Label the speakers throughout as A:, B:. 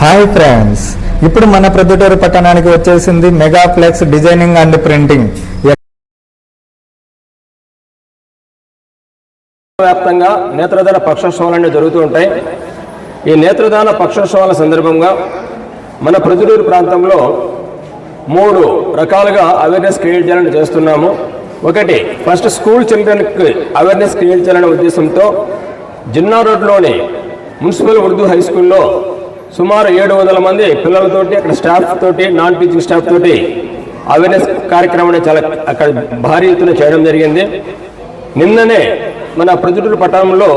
A: Hi friends, ఇప్పుడు మన ప్రొద్దుటూరు పట్టణానికి వచ్చేసింది మెగాప్లెక్స్ డిజైనింగ్ అండ్ ప్రింటింగ్.
B: వ్యాప్తంగా నేత్రదాన పక్షోత్సవాలన్నీ జరుగుతూ ఉంటాయి. ఈ నేత్రదాన పక్షోత్సవాల సందర్భంగా మన ప్రొద్దుటూరు ప్రాంతంలో 3 రకాలుగా అవేర్నెస్ క్రియేట్ చేయాలని చేస్తున్నాము. ఒకటి, ఫస్ట్ స్కూల్ చిల్డ్రన్కి అవేర్నెస్ క్రియేట్ చేయాలనే ఉద్దేశంతో జిన్నా రోడ్లోని మున్సిపల్ ఉర్దూ హై స్కూల్లో సుమారు 700 మంది పిల్లలతోటి, అక్కడ స్టాఫ్ తోటి, నాన్ టీచింగ్ స్టాఫ్ తోటి అవేర్నెస్ కార్యక్రమాన్ని చాలా అక్కడ భారీ ఎత్తున చేయడం జరిగింది. నిన్ననే మన ప్రొద్దుటూరు పట్టణంలో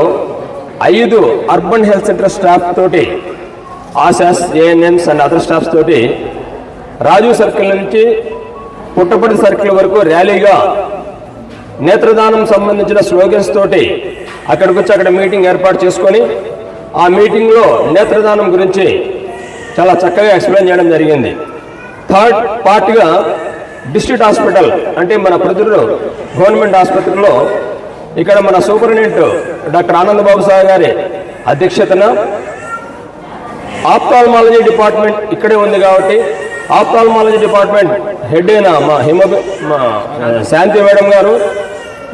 B: 5 అర్బన్ హెల్త్ సెంటర్ స్టాఫ్ తోటి, ASHAs, ANMs and other staffs తోటి రాజు సర్కిల్ నుంచి పుట్టపర్తి సర్కిల్ వరకు ర్యాలీగా నేత్రదానం సంబంధించిన స్లోగన్స్ తోటి అక్కడికి వచ్చి అక్కడ మీటింగ్ ఏర్పాటు చేసుకొని ఆ మీటింగ్లో నేత్రదానం గురించి చాలా చక్కగా ఎక్స్ప్లెయిన్ చేయడం జరిగింది. థర్డ్ పార్ట్గా డిస్ట్రిక్ట్ హాస్పిటల్ అంటే మన ప్రొద్దుటూరు గవర్నమెంట్ ఆసుపత్రిలో ఇక్కడ మన సూపరింటెండెంట్ డాక్టర్ ఆనందబాబు సార్ గారి అధ్యక్షతన ఆప్థాల్మాలజీ డిపార్ట్మెంట్ ఇక్కడే ఉంది కాబట్టి ఆప్థాల్మాలజీ డిపార్ట్మెంట్ హెడ్ అయిన మా శాంతి మేడం గారు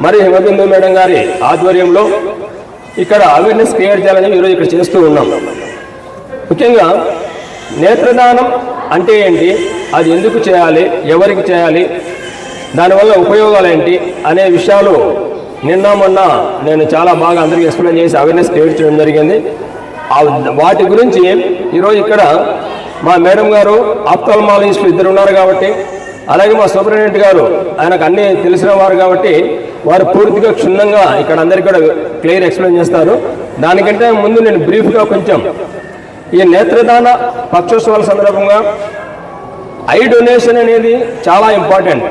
B: మరి హిమబిందు మేడం గారి ఆధ్వర్యంలో ఇక్కడ అవేర్నెస్ క్రియేట్ చేయాలని ఈరోజు ఇక్కడ చేస్తూ ఉన్నాం. ముఖ్యంగా నేత్రదానం అంటే ఏంటి, అది ఎందుకు చేయాలి, ఎవరికి చేయాలి, దానివల్ల ఉపయోగాలు ఏంటి అనే విషయాలు నిన్న మొన్న నేను చాలా బాగా అందరికీ ఎక్స్ప్లెయిన్ చేసి అవేర్నెస్ క్రియేట్ చేయడం జరిగింది. వాటి గురించి ఈరోజు ఇక్కడ మా మేడం గారు ఆప్థాల్మాలజిస్టులు 2 ఉన్నారు కాబట్టి, అలాగే మా సూపరింటెండెంట్ గారు ఆయనకు అన్నీ తెలిసిన వారు కాబట్టి వారు పూర్తిగా క్షుణ్ణంగా ఇక్కడ అందరికీ కూడా క్లియర్ ఎక్స్ప్లెయిన్ చేస్తారు. దానికంటే ముందు నేను బ్రీఫ్గా కొంచెం ఈ నేత్రదాన పక్షోత్సవాల సందర్భంగా ఐ డొనేషన్ అనేది చాలా ఇంపార్టెంట్.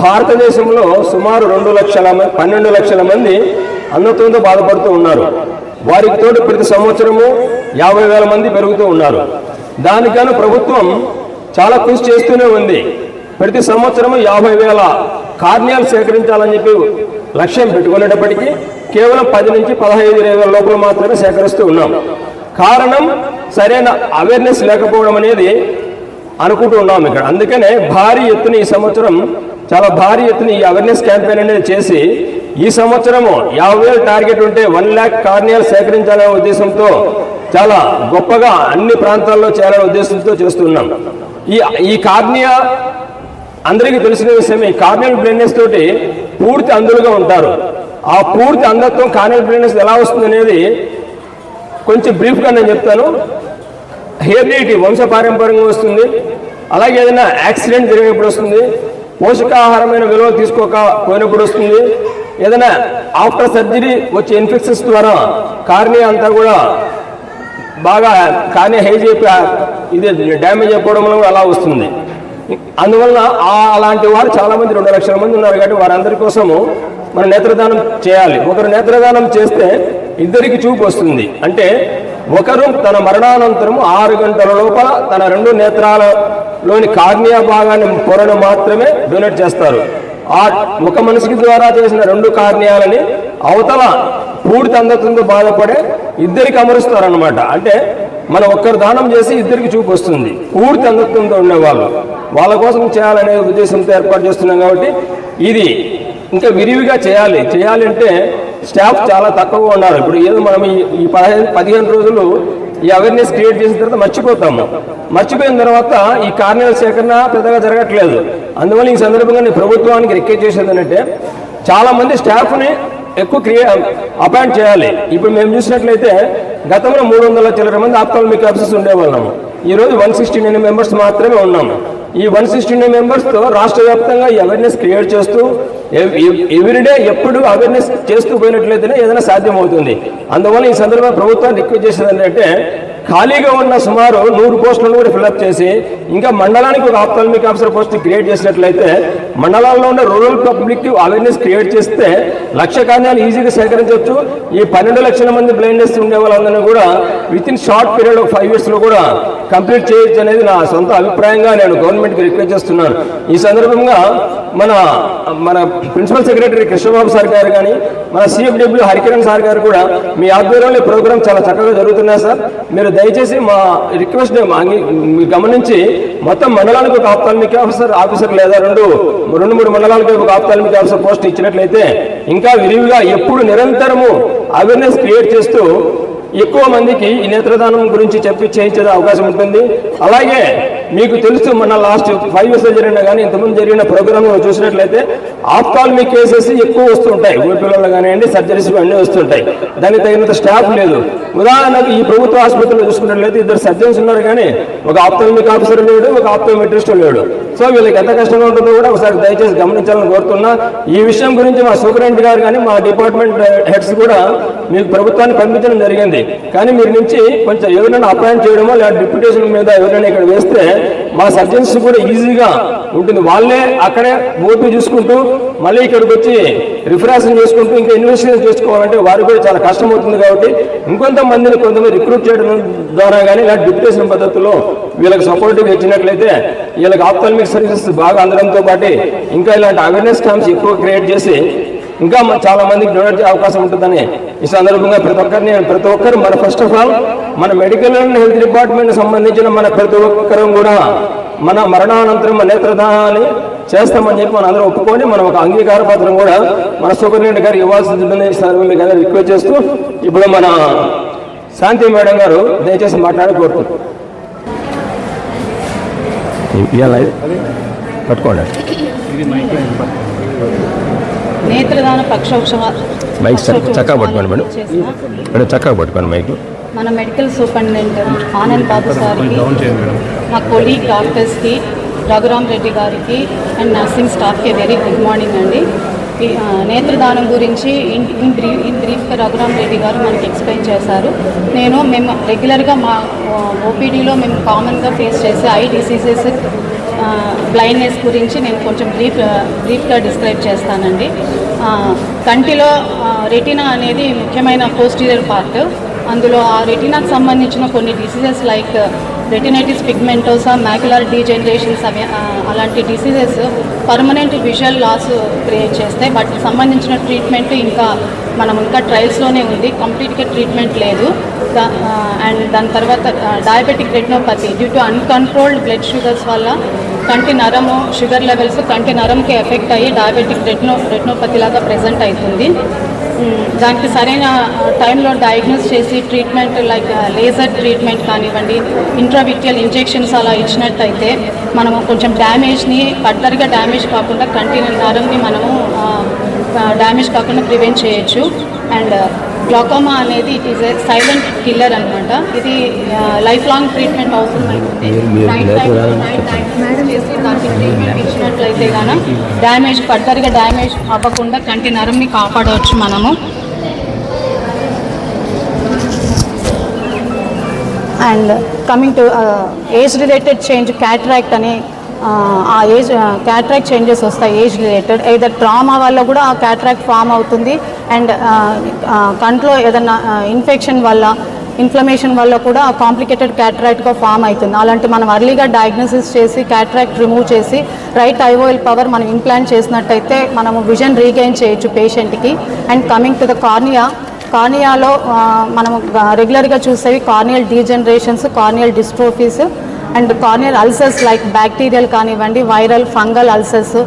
B: భారతదేశంలో సుమారు 12 లక్షల మంది అంధత్వంతో బాధపడుతూ ఉన్నారు. వారికి తోడు ప్రతి సంవత్సరము 50,000 మంది పెరుగుతూ ఉన్నారు. దానికను ప్రభుత్వం చాలా కృషి చేస్తూనే ఉంది. ప్రతి సంవత్సరము 50,000 కార్నియాలు సేకరించాలని చెప్పి లక్ష్యం పెట్టుకునేటప్పటికీ కేవలం 10 నుంచి 15,000 లోపల మాత్రమే సేకరిస్తూ ఉన్నాం. కారణం సరైన అవేర్నెస్ లేకపోవడం అనేది అనుకుంటూ ఉన్నాం ఇక్కడ. అందుకనే భారీ ఎత్తున ఈ సంవత్సరం చాలా భారీ ఎత్తున ఈ అవేర్నెస్ క్యాంపెయిన్ అనేది చేసి ఈ సంవత్సరము 50,000 టార్గెట్ ఉంటే 1 lakh కార్నియాలు సేకరించాలనే ఉద్దేశంతో చాలా గొప్పగా అన్ని ప్రాంతాల్లో చేయాలనే ఉద్దేశంతో చేస్తున్నాం. ఈ కార్నియా అందరికీ తెలిసిన విషయం. ఈ కార్నియల్ బ్లైండ్నెస్ తోటి పూర్తి అంధులుగా ఉంటారు. ఆ పూర్తి అంధత్వం కార్నియల్ బ్లైండ్నెస్ ఎలా వస్తుంది అనేది కొంచెం బ్రీఫ్గా నేను చెప్తాను. హెరిడిటీ వంశపారంపర్యంగా వస్తుంది. అలాగే ఏదైనా యాక్సిడెంట్ జరిగినప్పుడు వస్తుంది. పోషకాహారమైన విలువలు తీసుకోకపోయినప్పుడు వస్తుంది. ఏదైనా ఆఫ్టర్ సర్జరీ వచ్చే ఇన్ఫెక్షన్స్ ద్వారా కార్నియా అంతా కూడా బాగా కార్నియా హేజ్ అయిపోయి ఇది డ్యామేజ్ అయిపోవడం వల్ల అలా వస్తుంది. అందువలన అలాంటి వారు చాలామంది 2 లక్షల మంది ఉన్నారు కాబట్టి వారందరి కోసము మనం నేత్రదానం చేయాలి. ఒకరు నేత్రదానం చేస్తే 2కి చూపు వస్తుంది. అంటే ఒకరు తన మరణానంతరం 6 గంటల లోపల తన 2 నేత్రాలలోని కార్నియా భాగాన్ని పొరను మాత్రమే డొనేట్ చేస్తారు. ఆ ఒక మనిషికి ద్వారా చేసిన 2 కార్నియాలని అవతల పూర్తి అంధత్వంతో బాధపడే 2కి అమరుస్తారనమాట. అంటే మనం ఒక్కరు దానం చేసి 2కి చూపు వస్తుంది. పూర్తి అంధత్వంతో ఉండేవాళ్ళు వాళ్ళ కోసం చేయాలనే ఉద్దేశంతో ఏర్పాటు చేస్తున్నాం. కాబట్టి ఇది ఇంకా విరివిగా చేయాలి అంటే స్టాఫ్ చాలా తక్కువగా ఉన్నారు. ఇప్పుడు ఏదో మనం ఈ 15 రోజులు ఈ అవేర్నెస్ క్రియేట్ చేసిన తర్వాత మర్చిపోయిన తర్వాత ఈ కార్నియల్ సేకరణ పెద్దగా జరగట్లేదు. అందువల్ల ఈ సందర్భంగా నేను ప్రభుత్వానికి రిక్వెస్ట్ చేసేది ఏంటంటే చాలా మంది స్టాఫ్ని ఎక్కువ అపాయింట్ చేయాలి. ఇప్పుడు మేము చూసినట్లయితే గతంలో 300 చిల్లర మంది ఆప్థాల్మిక్ ఆఫీసర్స్ ఉండేవాళ్ళము. ఈరోజు 169 మెంబర్స్ మాత్రమే ఉన్నాము. ఈ 169 మెంబర్స్తో రాష్ట్ర వ్యాప్తంగా ఈ అవేర్నెస్ క్రియేట్ చేస్తూ ఎవ్రీడే ఎప్పుడు అవేర్నెస్ చేస్తూ పోయినట్లయితేనే ఏదైనా సాధ్యమవుతుంది. అందువల్ల ఈ సందర్భంగా ప్రభుత్వాన్ని రిక్వెస్ట్ చేసేది ఏంటంటే ఖాళీగా ఉన్న సుమారు 100 పోస్టులను కూడా ఫిల్అప్ చేసి ఇంకా మండలానికి ఒక ఆప్థాల్మిక్ ఆఫీసర్ పోస్ట్ క్రియేట్ చేసినట్లయితే మండలాల్లో ఉన్న రూరల్ పబ్లిక్ అవేర్నెస్ క్రియేట్ చేస్తే 1,00,000 కార్నియాలు ఈజీగా సేకరించవచ్చు. ఈ 12 లక్షల మంది బ్లైండ్నెస్ ఉండే వాళ్ళందరినీ కూడా within short period of 5 years కూడా కంప్లీట్ చేయొచ్చు అనేది నా సొంత అభిప్రాయంగా నేను గవర్నమెంట్కి రిక్వెస్ట్ చేస్తున్నాను. ఈ సందర్భంగా మన ప్రిన్సిపల్ సెక్రటరీ కృష్ణబాబు సార్ గారు కానీ, మన CFW హరికిరణ్ సార్ గారు కూడా మీ ఆధ్వర్యంలో ఈ ప్రోగ్రామ్ చాలా చక్కగా జరుగుతున్నాయి సార్. మీరు దయచేసి మా రిక్వెస్ట్ గమనించి మొత్తం మండలానికి ఒక ఆప్థాల్మిక్ ఆఫీసర్ లేదా రెండు మూడు మండలాలకి ఒక ఆప్థాల్మిక్ ఆఫీసర్ పోస్ట్ ఇచ్చినట్లయితే ఇంకా విరివిగా ఎప్పుడు నిరంతరము అవేర్నెస్ క్రియేట్ చేస్తూ ఎక్కువ మందికి ఈ నేత్రదానం గురించి చేయించే అవకాశం ఉంటుంది. అలాగే మీకు తెలుసు మన లాస్ట్ 5 years జరిగినా కానీ ఇంతకుముందు జరిగిన ప్రోగ్రామ్ చూసినట్లయితే ఆప్థాల్మిక్ కేసెస్ ఎక్కువ వస్తుంటాయి. ఊపిరిలో కానివ్వండి, సర్జరీస్ అన్నీ వస్తుంటాయి. దానికి తగినంత స్టాఫ్ లేదు. ఉదాహరణకు ఈ ప్రభుత్వ ఆసుపత్రిలో చూసుకున్నట్లయితే 2 surgeons ఉన్నారు కానీ ఒక ఆప్థాల్మిక్ ఆఫీసర్ లేడు, ఒక ఆప్థోమెట్రిస్ట్ లేడు. సో వీళ్ళకి ఎంత కష్టంగా ఉంటుందో కూడా ఒకసారి దయచేసి గమనించాలని కోరుతున్నా. ఈ విషయం గురించి మా సూపరింటెండెంట్ గారు కానీ మా డిపార్ట్మెంట్ హెడ్స్ కూడా మీకు ప్రభుత్వాన్ని పంపించడం జరిగింది. కానీ మీరు నుంచి కొంచెం ఎవరైనా అపాయింట్ చేయడమో లేదా డిప్యూటేషన్ మీద ఎవరైనా ఇక్కడ వేస్తే మా సర్జన్స్ కూడా ఈజీగా ఉంటుంది. వాళ్ళే అక్కడే ఓపీ చూసుకుంటూ మళ్ళీ ఇక్కడికి వచ్చి రిఫరెన్షన్ చేసుకుంటూ ఇంకా ఇన్వెస్టిగేషన్ చేసుకోవాలంటే వారికి కూడా చాలా కష్టం అవుతుంది. కాబట్టి కొంతమంది రిక్రూట్ చేయడం ద్వారా కానీ లేదా డిప్యూటేషన్ పద్ధతిలో వీళ్ళకి సపోర్టివ్ ఇచ్చినట్లయితే వీళ్ళకి ఆప్థాల్మిక్ సర్వీసెస్ బాగా అందడంతో పాటు ఇంకా ఇలాంటి అవేర్నెస్ క్యాంప్స్ ఎక్కువ క్రియేట్ చేసి ఇంకా చాలా మందికి డొనేట్ చేసే అవకాశం ఉంటుందని ఈ సందర్భంగా ప్రతి ఒక్కరు మన ఫస్ట్ ఆఫ్ ఆల్ మన మెడికల్ అండ్ హెల్త్ డిపార్ట్మెంట్ సంబంధించిన మన ప్రతి ఒక్కరు కూడా మన మరణానంతరం నేత్రదానాన్ని చేస్తామని చెప్పి మన అందరూ ఒప్పుకొని మనం ఒక అంగీకార పత్రం కూడా మన సూపరింటెండెంట్ గారికి ఇవ్వాల్సి ఉంటుందని మీకు అందరూ రిక్వెస్ట్ చేస్తూ ఇప్పుడు మన శాంతి మేడం గారు దయచేసి మాట్లాడి కోరుతున్నారు. పట్టుకోండి.
C: నేత్రదాన
B: మైక్ చక్కగా పట్టుకోండి మేడం, చక్కగా పట్టుకోండి మైక్.
C: మన మెడికల్ సూపరింటెండెంట్ ఆనంద్ బాబు సార్కి, మా కొలీగ్ డాక్టర్స్కి, రఘురామ్ రెడ్డి గారికి అండ్ నర్సింగ్ స్టాఫ్కి వెరీ గుడ్ మార్నింగ్ అండి. నేత్రదానం గురించి ఇన్ బ్రీఫ్గా రఘురామ్ రెడ్డి గారు మనకి ఎక్స్ప్లెయిన్ చేశారు. మేము రెగ్యులర్గా మా ఓపీడీలో మేము కామన్గా ఫేస్ చేసే ఐ డిసీజెస్, బ్లైండ్నెస్ గురించి నేను కొంచెం బ్రీఫ్గా డిస్క్రైబ్ చేస్తానండి. కంటిలో రెటినా అనేది ముఖ్యమైన పోస్టీరియర్ పార్ట్. అందులో ఆ రెటినాకు సంబంధించిన కొన్ని diseases like retinitis pigmentosa, macular degenerations అలాంటి diseases permanent visual loss create చేస్తాయి. వాటికి సంబంధించిన ట్రీట్మెంట్ ఇంకా ట్రయల్స్లోనే ఉంది, కంప్లీట్గా ట్రీట్మెంట్ లేదు. అండ్ దాని తర్వాత diabetic retinopathy due to uncontrolled blood sugars వల్ల కంటి నరము షుగర్ లెవెల్స్ కంటి నరంకి ఎఫెక్ట్ అయ్యి డయాబెటిక్ రెటినోపతి లాగా ప్రెజెంట్ అవుతుంది. దానికి సరైన టైంలో డయాగ్నోస్ చేసి ట్రీట్మెంట్ లైక్ లేజర్ ట్రీట్మెంట్ కానివ్వండి, ఇంట్రావిట్రియల్ ఇంజెక్షన్స్ అలా ఇచ్చినట్టయితే మనము కొంచెం డ్యామేజ్ని ఫర్దర్గా డ్యామేజ్ కాకుండా కంటి నరంని మనము డ్యామేజ్ కాకుండా ప్రివెంట్ చేయొచ్చు. అండ్ గ్లాకోమా అనేది it is a silent killer అనమాట. ఇది లైఫ్ లాంగ్ ట్రీట్మెంట్ అవసరం అవుతుంది. దానికి ట్రీట్మెంట్ ఇచ్చినట్లయితే కానీ ఫర్దర్గా డ్యామేజ్ అవ్వకుండా కంటి నరంని కాపాడవచ్చు మనము. And coming to age related change, cataract అని ఆ ఏజ్ క్యాటరాక్ట్ చేంజెస్ వస్తాయి ఏజ్ రిలేటెడ్. ఏదైనా ట్రామా వల్ల కూడా ఆ క్యాటరాక్ట్ ఫామ్ అవుతుంది. అండ్ కంట్లో ఏదైనా ఇన్ఫెక్షన్ వల్ల, ఇన్ఫ్లమేషన్ వల్ల కూడా కాంప్లికేటెడ్ క్యాటరాక్ట్గా ఫామ్ అవుతుంది. అలాంటి మనం అర్లీగా డయాగ్నోసిస్ చేసి క్యాటరాక్ట్ రిమూవ్ చేసి రైట్ ఐఓఎల్ పవర్ మనం ఇంప్లాంట్ చేసినట్టయితే మనము విజన్ రీగెయిన్ చేయొచ్చు పేషెంట్కి. అండ్ కమింగ్ టు ద కార్నియాలో మనము రెగ్యులర్గా చూసేవి corneal degenerations, corneal dystrophies and corneal ulcers like bacterial కానివ్వండి, వైరల్, ఫంగల్ అల్సర్స్.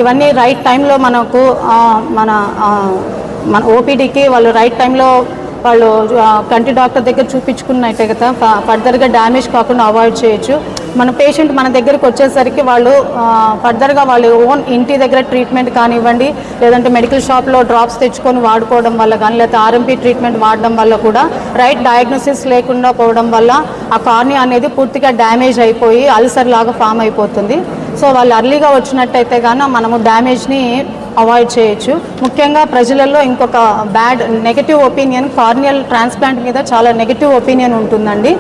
C: ఇవన్నీ రైట్ టైంలో మనకు మన ఓపీడీకి వాళ్ళు రైట్ టైంలో వాళ్ళు కంటి డాక్టర్ దగ్గర చూపించుకున్నట్టే కదా ఫర్దర్గా డ్యామేజ్ కాకుండా అవాయిడ్ చేయొచ్చు. మన పేషెంట్ మన దగ్గరికి వచ్చేసరికి వాళ్ళు ఫర్దర్గా వాళ్ళు ఓన్ ఇంటి దగ్గర ట్రీట్మెంట్ కానివ్వండి, లేదంటే మెడికల్ షాప్లో డ్రాప్స్ తెచ్చుకొని వాడుకోవడం వల్ల కానీ, లేకపోతే ఆర్ఎంపీ ట్రీట్మెంట్ వాడడం వల్ల కూడా రైట్ డయాగ్నోసిస్ లేకుండా పోవడం వల్ల ఆ కార్నియా అనేది పూర్తిగా డ్యామేజ్ అయిపోయి అల్సర్ లాగా ఫామ్ అయిపోతుంది. సో వాళ్ళు అర్లీగా వచ్చినట్టయితే కానీ మనము డ్యామేజ్ని అవాయిడ్ చేయొచ్చు. ముఖ్యంగా ప్రజలలో ఇంకొక నెగటివ్ ఒపీనియన్, కార్నియల్ ట్రాన్స్ప్లాంట్ మీద చాలా నెగటివ్ ఒపీనియన్ ఉంటుందండి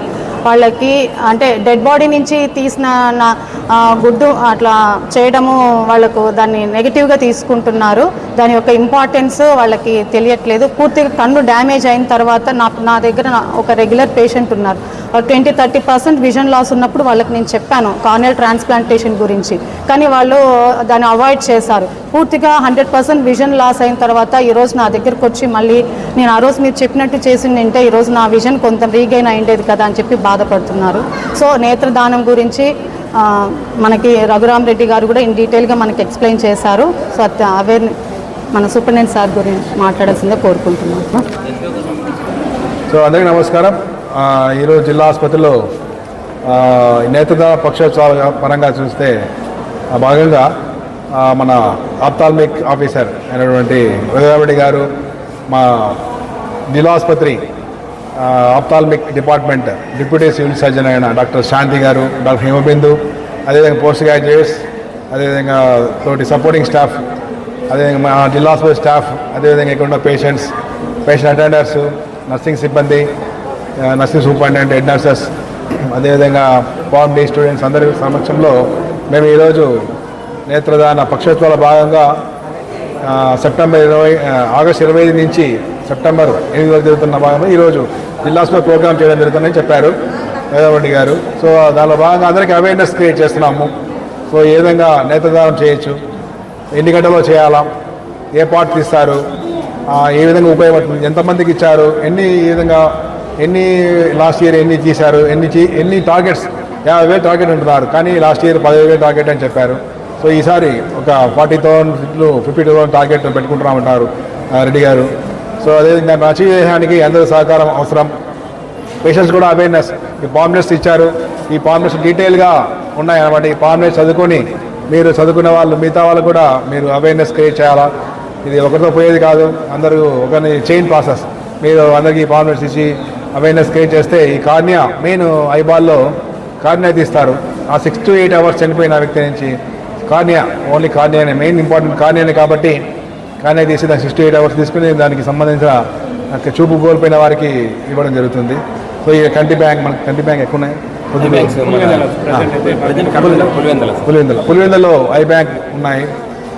C: వాళ్ళకి. అంటే డెడ్ బాడీ నుంచి తీసిన గుడ్డు అట్లా చేయడము వాళ్ళకు దాన్ని నెగిటివ్గా తీసుకుంటున్నారు. దాని యొక్క ఇంపార్టెన్స్ వాళ్ళకి తెలియట్లేదు. పూర్తిగా కన్ను డ్యామేజ్ అయిన తర్వాత నా దగ్గర ఒక రెగ్యులర్ పేషెంట్ ఉన్నారు. 20-30% విజన్ లాస్ ఉన్నప్పుడు వాళ్ళకి నేను చెప్పాను కార్నియల్ ట్రాన్స్ప్లాంటేషన్ గురించి, కానీ వాళ్ళు దాన్ని అవాయిడ్ చేశారు. పూర్తిగా 100% విజన్ లాస్ అయిన తర్వాత ఈరోజు నా దగ్గరకు వచ్చి మళ్ళీ నేను ఆ రోజు మీరు చెప్పినట్టు చేసిందంటే ఈరోజు నా విజన్ కొంత రీగైన్ అయ్యేది కదా అని చెప్పి బాధపడుతున్నారు. సో నేత్రదానం గురించి మనకి రఘురామ్ రెడ్డి గారు కూడా ఇన్ డీటెయిల్గా మనకి ఎక్స్ప్లెయిన్ చేశారు. సో మన సూపరింటెండెంట్ సార్ గురించి మాట్లాడాల్సిందే కోరుకుంటున్నాను.
D: సో అందరికీ నమస్కారం. ఈరోజు జిల్లా ఆసుపత్రిలో నేత్రదాన పక్షోత్సవాల పరంగా చూస్తే భాగంగా మన ఆప్థాల్మిక్ ఆఫీసర్ అయినటువంటి రఘురామ్ గారు, మా జిల్లా ఆసుపత్రి ophthalmic department deputy civil surgeon అయిన డాక్టర్ శాంతి గారు, డాక్టర్ హిమబిందు, అదేవిధంగా పోస్ట్ గ్రాడ్యుయేట్స్, అదేవిధంగా తోటి సపోర్టింగ్ స్టాఫ్, అదేవిధంగా మా జిల్లా ఆసుపత్రి స్టాఫ్, అదేవిధంగా ఇక్కడ ఉన్న పేషెంట్ అటెండర్స్, నర్సింగ్ సిబ్బంది, నర్సింగ్ సూపరింటెండెంట్, హెడ్ నర్సెస్, అదేవిధంగా ఫార్మ్ డి స్టూడెంట్స్ అందరి సమక్షంలో మేము ఈరోజు నేత్రదాన పక్షోత్సవాల భాగంగా ఆగస్టు 25 నుంచి సెప్టెంబర్ 8 వరకు జరుగుతున్న భాగంగా ఈరోజు జిల్లా ఆసుపత్రి ప్రోగ్రామ్ చేయడం జరుగుతుందని చెప్పారు రఘురామ్ గారు. సో దానిలో భాగంగా అందరికీ అవేర్నెస్ క్రియేట్ చేస్తున్నాము. సో ఏ విధంగా నేత్రదానం చేయొచ్చు, ఎన్ని గంటల్లో చేయాలా, ఏ పార్ట్ తీస్తారు, ఏ విధంగా ఉపయోగపడుతుంది, ఎంతమందికి ఇచ్చారు, ఎన్ని లాస్ట్ ఇయర్ ఎన్ని తీశారు, ఎన్ని టార్గెట్స్ 50,000 టార్గెట్ ఉంటున్నారు, కానీ లాస్ట్ ఇయర్ 15,000 టార్గెట్ అని చెప్పారు. సో ఈసారి ఒక 40,000 50,000 టార్గెట్ పెట్టుకుంటున్నామంటారు రెడ్డి గారు. సో అదేవిధంగా అచీవ్ చేయడానికి అందరూ సహకారం అవసరం. పేషెంట్స్ కూడా అవేర్నెస్, ఈ పాంప్లెట్స్ ఇచ్చారు, ఈ పాంప్లెట్స్ డీటెయిల్గా ఉన్నాయన్నమాట. ఈ పాంప్లెట్స్ చదువుకొని మీరు చదువుకునే వాళ్ళు మిగతా వాళ్ళు కూడా మీరు అవేర్నెస్ క్రియేట్ చేయాలా. ఇది ఒకరితో పోయేది కాదు, అందరూ ఒకరిని చైన్ ప్రాసెస్. మీరు అందరికీ పాంప్లెట్స్ ఇచ్చి అవేర్నెస్ క్రియేట్ చేస్తే ఈ కార్నియా మెయిన్ ఐబాల్లో కార్నియా తీస్తారు. ఆ 6 to 8 hours చనిపోయిన వ్యక్తి నుంచి కార్నియా, ఓన్లీ కార్నియానే మెయిన్ ఇంపార్టెంట్ కార్నియానే కాబట్టి కార్నియా తీసి దాన్ని 6 to 8 hours తీసుకుని దానికి సంబంధించిన చూపు కోల్పోయిన వారికి ఇవ్వడం జరుగుతుంది. సో ఈ మనకి కంటి బ్యాంక్ ఎక్కువ ఉన్నాయి. పులివెందులలో ఐ బ్యాంక్ ఉన్నాయి.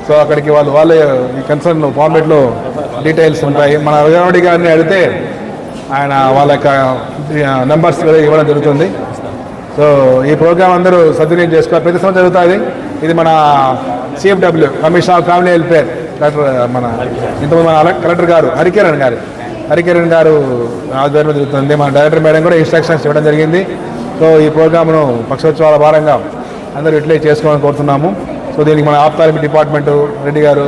D: సో అక్కడికి వాళ్ళే ఈ కన్సర్న్ ఫార్మేట్లో డీటెయిల్స్ ఉంటాయి. మన రఘురామ్ గారిని అడిగితే ఆయన వాళ్ళ యొక్క నెంబర్స్ ఇవ్వడం జరుగుతుంది. సో ఈ ప్రోగ్రామ్ అందరూ సద్వినియోగం చేసుకోవాలి. ప్రతి సంవత్సరం జరుగుతుంది. ఇది మన CFW commission of family welfare మన ఇంతకుముందు మన కలెక్టర్ గారు హరికిరణ్ గారు ఆధ్వర్యంలో జరుగుతుంది. మన డైరెక్టర్ మేడం కూడా ఇన్స్ట్రక్షన్స్ ఇవ్వడం జరిగింది. సో ఈ ప్రోగ్రామ్ను పక్షోత్సవాల భారంగా అందరూ యూటిలైజ్ చేసుకోవాలని కోరుతున్నాము. సో దీనికి మన ఆప్థాల్మిక్ డిపార్ట్మెంటు రెడ్డి గారు,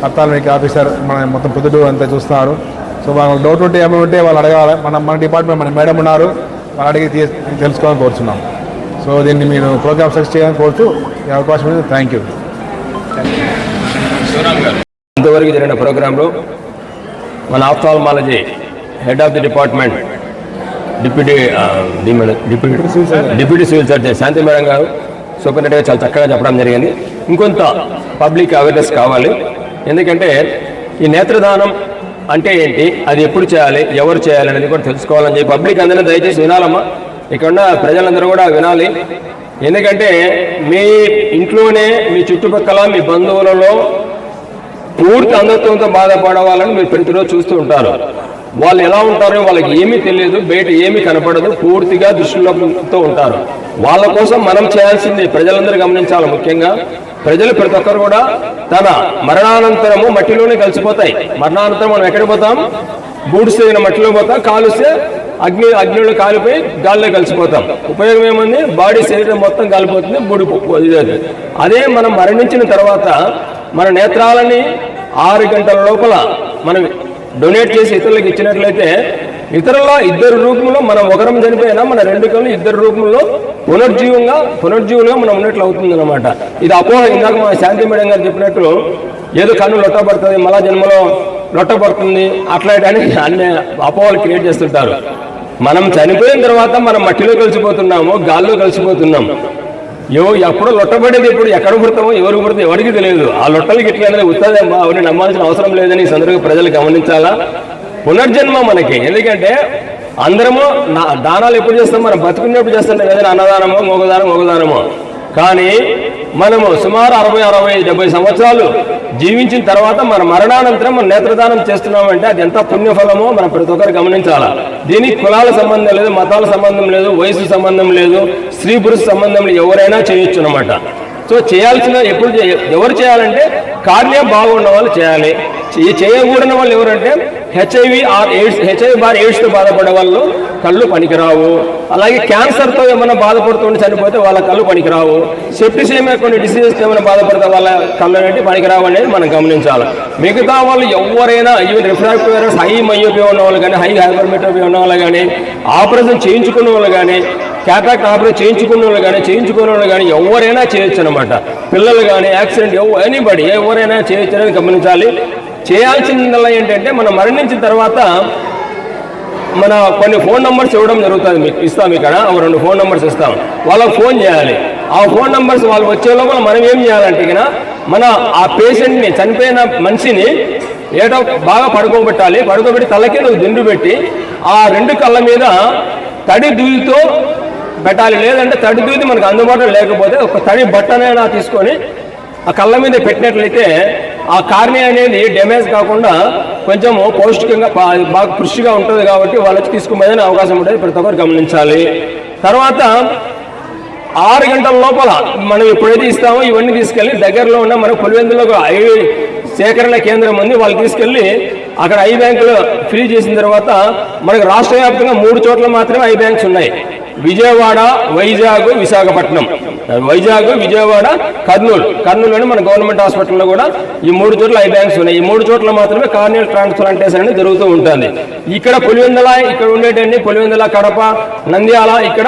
D: ఆప్థాల్మిక్ ఆఫీసర్ మన మొత్తం పొద్దుటూ అంతా చూస్తున్నారు. సో మనకు డౌట్ ఉంటే ఏమైనా ఉంటే వాళ్ళు అడగాలి. మన డిపార్ట్మెంట్ మన మేడం ఉన్నారు, వాళ్ళు అడిగి తెలుసుకోవాలని కోరుతున్నాం. సో దీన్ని మీరు ప్రోగ్రామ్ సక్సెస్ చేయాలని కోరుతూ ఈ అవకాశం ఉంది. Thank you.
B: ఇంతవరకు జరిగిన ప్రోగ్రాంలో మన ophthalmology head of the department deputy civil surgeon Shanti madam గారు సూపరింటెండెంట్గా చాలా చక్కగా చెప్పడం జరిగింది. ఇంకొంత పబ్లిక్ అవేర్నెస్ కావాలి. ఎందుకంటే ఈ నేత్రదానం అంటే ఏంటి, అది ఎప్పుడు చేయాలి, ఎవరు చేయాలి అనేది కూడా తెలుసుకోవాలని చెప్పి పబ్లిక్ అందరూ దయచేసి వినాలమ్మా. ఇక్కడున్న ప్రజలందరూ కూడా వినాలి. ఎందుకంటే మీ ఇంట్లోనే మీ చుట్టుపక్కల మీ బంధువులలో పూర్తి అంధత్వంతో బాధపడవాలని మీరు ప్రతిరోజు చూస్తూ ఉంటారు. వాళ్ళు ఎలా ఉంటారో వాళ్ళకి ఏమీ తెలియదు, బయట ఏమీ కనపడదు, పూర్తిగా దృష్టిలోతో ఉంటారు. వాళ్ళ కోసం మనం చేయాల్సింది ప్రజలందరూ గమనించాలి. ముఖ్యంగా ప్రజలు ప్రతి ఒక్కరు కూడా తన మరణానంతరము మట్టిలోనే కలిసిపోతాయి. మరణానంతరం మనం ఎక్కడికి పోతాం, బూడిసిన మట్టిలో పోతాం, కాలుస్తే అగ్నిలో కాలిపోయి గాల్లో కలిసిపోతాం. ఉపయోగం ఏముంది, బాడీ శరీరం మొత్తం కాలిపోతుంది, బూడిపోతుంది. అదే మనం మరణించిన తర్వాత మన నేత్రాలని 6 గంటల లోపల మనం డొనేట్ చేసి ఇతరులకు ఇచ్చినట్లయితే ఇతరుల 2 రూపంలో మనం ఒకరం చనిపోయినా మన 2 కళ్ళు 2 రూపంలో పునర్జీవులుగా మనం ఉన్నట్లు అవుతుంది అనమాట. ఇది అపోహ. ఇందాక మన శాంతి మేడం గారు చెప్పినట్టు ఏదో కన్ను లొట్టబడుతుంది, మళ్ళా జన్మలో లొట్టబడుతుంది, అట్లాంటి అన్ని అపోహలు క్రియేట్ చేస్తుంటారు. మనం చనిపోయిన తర్వాత మనం మట్టిలో కలిసిపోతున్నాము, గాల్లో కలిసిపోతున్నాం. ఎప్పుడో లొట్టబడేది ఎప్పుడు ఎక్కడ పుడతామో ఎవరు పుడతామో ఎవరికి తెలియదు. ఆ లొట్టలకి ఇట్లా అనేది ఉత్తదేమో అవన్నీ నమ్మాల్సిన అవసరం లేదని ఈ సందర్భంగా ప్రజలు గమనించాలా. పునర్జన్మ మనకి, ఎందుకంటే అందరము దానాలు ఎప్పుడు చేస్తాం, మనం బతుకున్నప్పుడు చేస్తాం కదా, అన్నదానమో మోగదానమో. కానీ మనము సుమారు 60-70 సంవత్సరాలు జీవించిన తర్వాత మన మరణానంతరం మనం నేత్రదానం చేస్తున్నామంటే అది ఎంత పుణ్యఫలమో మనం ప్రతి ఒక్కరు గమనించాలా. దీనికి కులాల సంబంధం లేదు, మతాల సంబంధం లేదు, వయసు సంబంధం లేదు, స్త్రీ పురుష సంబంధం లేదు, ఎవరైనా చేయొచ్చు అన్నమాట. సో చేయాల్సిన ఎవరు చేయాలంటే కార్నియా బాగున్న వాళ్ళు చేయాలి. చేయకూడని వాళ్ళు ఎవరంటే హెచ్ఐవి/ఎయిడ్స్తో బాధపడే వాళ్ళు కళ్ళు పనికిరావు. అలాగే క్యాన్సర్తో ఏమైనా బాధపడుతుంటే చనిపోతే వాళ్ళ కళ్ళు పనికిరావు. సెప్టిసిమియా కొన్ని డిసీజెస్తో ఏమైనా బాధపడితే వాళ్ళ కళ్ళు అనేవి పనికిరావు అనేది మనం గమనించాలి. మిగతా వాళ్ళు ఎవరైనా even refractive errors high myopia ఉన్న వాళ్ళు కానీ, హై హైపర్మెట్రోపియా ఉన్న వాళ్ళు కానీ, ఆపరేషన్ చేయించుకున్న వాళ్ళు కానీ, క్యాటాక్ట్ ఆపరేషన్ చేయించుకున్న వాళ్ళు కానీ ఎవరైనా చేయొచ్చు అనమాట. పిల్లలు కానీ, యాక్సిడెంట్ ఎనీబడి ఎవరైనా చేయొచ్చు అనేది గమనించాలి. చేయాల్సిందల్లా ఏంటంటే మనం మరణించిన తర్వాత మన కొన్ని ఫోన్ నెంబర్స్ ఇవ్వడం జరుగుతుంది. మీకు ఇస్తాం, ఇక్కడ ఒక 2 ఫోన్ నెంబర్స్ ఇస్తాం. వాళ్ళకి ఫోన్ చేయాలి. ఆ ఫోన్ నెంబర్స్ వాళ్ళు వచ్చే లోపల మనం ఏం చేయాలంటే మన ఆ పేషెంట్ని, చనిపోయిన మనిషిని ఏదో బాగా పడుకోబెట్టి తలకి దిండు పెట్టి ఆ 2 కళ్ళ మీద తడి దూదితో పెట్టాలి. లేదంటే తడి దూది మనకు అందుబాటులో లేకపోతే ఒక తడి బట్టనైనా తీసుకొని ఆ కళ్ళ మీద పెట్టినట్లయితే ఆ కార్నియా అనేది డ్యామేజ్ కాకుండా కొంచెం పౌష్టికంగా బాగా కృషిగా ఉంటుంది. కాబట్టి వాళ్ళకి తీసుకునేదని అవకాశం ఉంటుంది, ప్రతి ఒక్కరు గమనించాలి. తర్వాత 6 గంటల లోపల మనం ఎప్పుడైతే ఇస్తామో ఇవన్నీ తీసుకెళ్ళి దగ్గరలో ఉన్న మన పులివెందులో ఐ సేకరణ కేంద్రం ఉంది, వాళ్ళు తీసుకెళ్ళి అక్కడ ఐ బ్యాంకులు ఫ్రీ చేసిన తర్వాత మనకు రాష్ట్ర వ్యాప్తంగా 3 చోట్ల మాత్రమే ఐ బ్యాంక్స్ ఉన్నాయి. విజయవాడ, వైజాగ్, విశాఖపట్నం. వైజాగ్, విజయవాడ, కర్నూలులోని మన గవర్నమెంట్ హాస్పిటల్లో కూడా ఈ 3 చోట్ల ఐ బ్యాంక్స్ ఉన్నాయి. ఈ 3 చోట్ల మాత్రమే కార్నియల్ ట్రాన్స్ప్లాంటేషన్ అనేది జరుగుతూ ఉంటుంది. ఇక్కడ పులివెందుల, ఇక్కడ ఉండేటన్ని పులివెందుల, కడప, నంద్యాల ఇక్కడ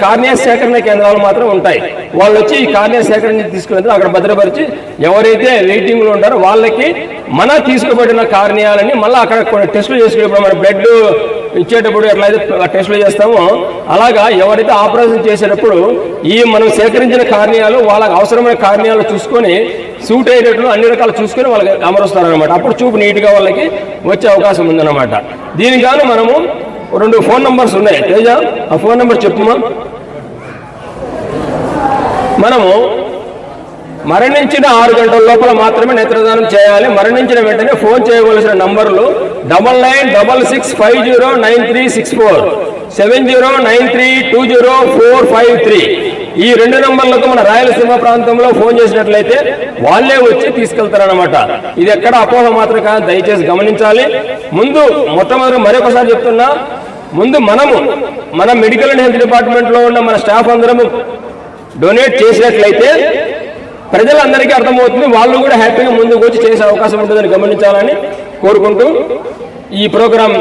B: కార్నియా సేకరణ కేంద్రాలు మాత్రం ఉంటాయి. వాళ్ళు వచ్చి ఈ కార్నియా సేకరణ తీసుకుని అక్కడ భద్రపరిచి ఎవరైతే వెయిటింగ్లో ఉంటారో వాళ్ళకి మన తీసుకుబడిన కార్నియాలని మళ్ళీ అక్కడ కొన్ని టెస్టులు చేసుకునేప్పుడు మన బ్లడ్ ఇచ్చేటప్పుడు ఎట్లయితే టెస్టులు చేస్తామో అలాగా ఎవరైతే ఆపరేషన్ చేసేటప్పుడు ఈ మనం సేకరించిన కార్నియాలు వాళ్ళకి అవసరమైన కార్నియాలు చూసుకొని సూట్ అయ్యేటట్లు అన్ని రకాలు చూసుకొని వాళ్ళకి అమరుస్తారనమాట. అప్పుడు చూపు నీట్గా వాళ్ళకి వచ్చే అవకాశం ఉందన్నమాట. దీనికి గాను మనము 2 ఫోన్ నంబర్స్ ఉన్నాయి. తేజ, ఆ ఫోన్ నెంబర్ చెప్పుమా. మనము మరణించిన 6 గంటల లోపల మాత్రమే నేత్రదానం చేయాలి. మరణించిన వెంటనే ఫోన్ చేయవలసిన నంబర్లు 9966509364, 7093204453. ఈ 2 నంబర్లకు మన రాయలసీమ ప్రాంతంలో ఫోన్ చేసినట్లయితే వాళ్ళే వచ్చి తీసుకెళ్తారనమాట. ఇది ఎక్కడ అపోహ మాత్రం కాదు, దయచేసి గమనించాలి. మొట్టమొదటి మరొకసారి చెప్తున్నా, ముందు మన మెడికల్ అండ్ హెల్త్ డిపార్ట్మెంట్లో ఉన్న మన స్టాఫ్ అందరము డొనేట్ చేసినట్లయితే ప్రజలందరికీ అర్థమవుతుంది, వాళ్ళు కూడా హ్యాపీగా ముందుకు వచ్చి చేసే అవకాశం ఉంటుందని గమనించాలని కోరుకుంటూ ఈ ప్రోగ్రాం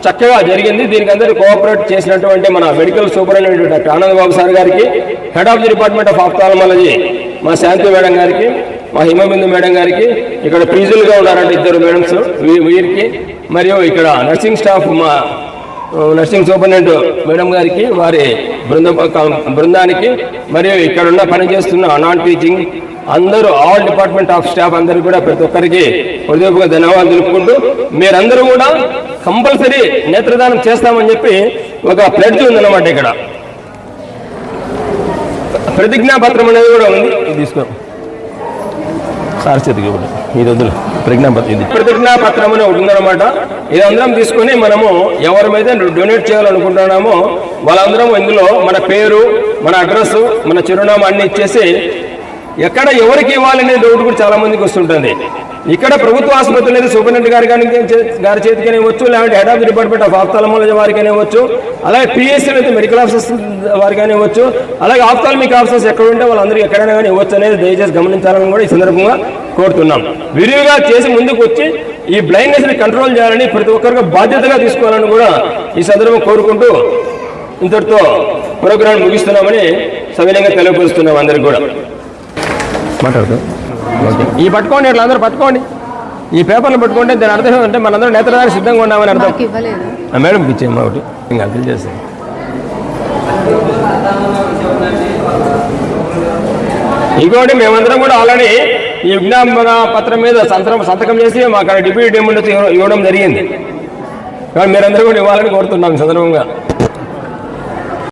B: చక్కగా జరిగింది. దీనికి అందరూ కోఆపరేట్ చేసినటువంటి మన medical superintendent doctor Anand Babu sir గారికి, head of the department of ophthalmology మా శాంతి మేడం గారికి, మా హిమబిందు మేడం గారికి, ఇక్కడ పీజులుగా ఉన్నారంటే 2 మేడమ్స్ వీరికి, మరియు ఇక్కడ నర్సింగ్ స్టాఫ్ మా నర్సింగ్ సూపరింటెండెంట్ మేడం గారికి, వారి బృందానికి, మరియు ఇక్కడున్న పనిచేస్తున్న నాన్ టీచింగ్ అందరూ ఆల్ డిపార్ట్మెంట్ ఆఫ్ స్టాఫ్ అందరూ కూడా ప్రతి ఒక్కరికి హృదయపూర్వక ధన్యవాదాలు తెలుపుకుంటూ మీరందరూ కూడా కంపల్సరీ నేత్రదానం చేస్తామని చెప్పి ఒక ప్లెడ్జ్ ఉందన్నమాట. ఇక్కడ ప్రతిజ్ఞాపత్రం అనేది కూడా ఉంది, ఇది తీసుకో సార్ చేతికి ఇది వద్దులు. ప్రతిజ్ఞాపత్రం అని ఒకటి ఉందన్నమాట. ఇది అందరం తీసుకొని మనము ఎవరిమైతే డొనేట్ చేయాలనుకుంటున్నామో వాళ్ళందరం ఇందులో మన పేరు, మన అడ్రస్, మన చిరునామా అన్ని ఇచ్చేసి ఎక్కడ ఎవరికి ఇవ్వాలనే డౌట్ కూడా చాలా మందికి వస్తుంటుంది. ఇక్కడ ప్రభుత్వ ఆసుపత్రులు అయితే సూపరింటెండెంట్ గారి చేతికనే ఇవ్వచ్చు, లేదంటే head of the department of ophthalmology వారికైనా ఇవ్వచ్చు, అలాగే పిఎస్సీలు అయితే మెడికల్ ఆఫీసర్స్ వారికైనా ఇవ్వచ్చు, అలాగే ఆప్థాల్మిక్ ఆఫీసర్స్ ఎక్కడ ఉంటే వాళ్ళందరికీ ఎక్కడైనా కానీ ఇవ్వచ్చు అనేది దయచేసి గమనించాలని కూడా ఈ సందర్భంగా కోరుతున్నాం. విరివిగా చేసి ముందుకు వచ్చి ఈ బ్లైండ్నెస్ని కంట్రోల్ చేయాలని ప్రతి ఒక్కరికి బాధ్యతగా తీసుకోవాలని కూడా ఈ సందర్భం కోరుకుంటూ ఇంతటితో ప్రోగ్రాం ముగిస్తున్నామని సవినయంగా తెలియపరుస్తున్నాం అందరికి కూడా. మాట్లాడుతూ ఈ పట్టుకోండి, ఇట్లా అందరూ పట్టుకోండి, ఈ పేపర్లు పట్టుకుంటే దాని అర్థం ఏంటంటే మనందరం నేత్రదానికి సిద్ధంగా ఉన్నామని అర్థం. మేడంకి ఇచ్చేయమ్మా ఒకటి, ఇంకా అర్థం చేస్తాం. ఇంకోటి మేమందరం కూడా ఆల్రెడీ ఈ విజ్ఞాపన పత్రం మీద సంతకం చేసి మాకు డిప్యూటీ డిమాండ్ ఇవ్వడం జరిగింది. కానీ మీరందరూ కూడా ఇవ్వాలని కోరుతున్నాం ఈ సందర్భంగా.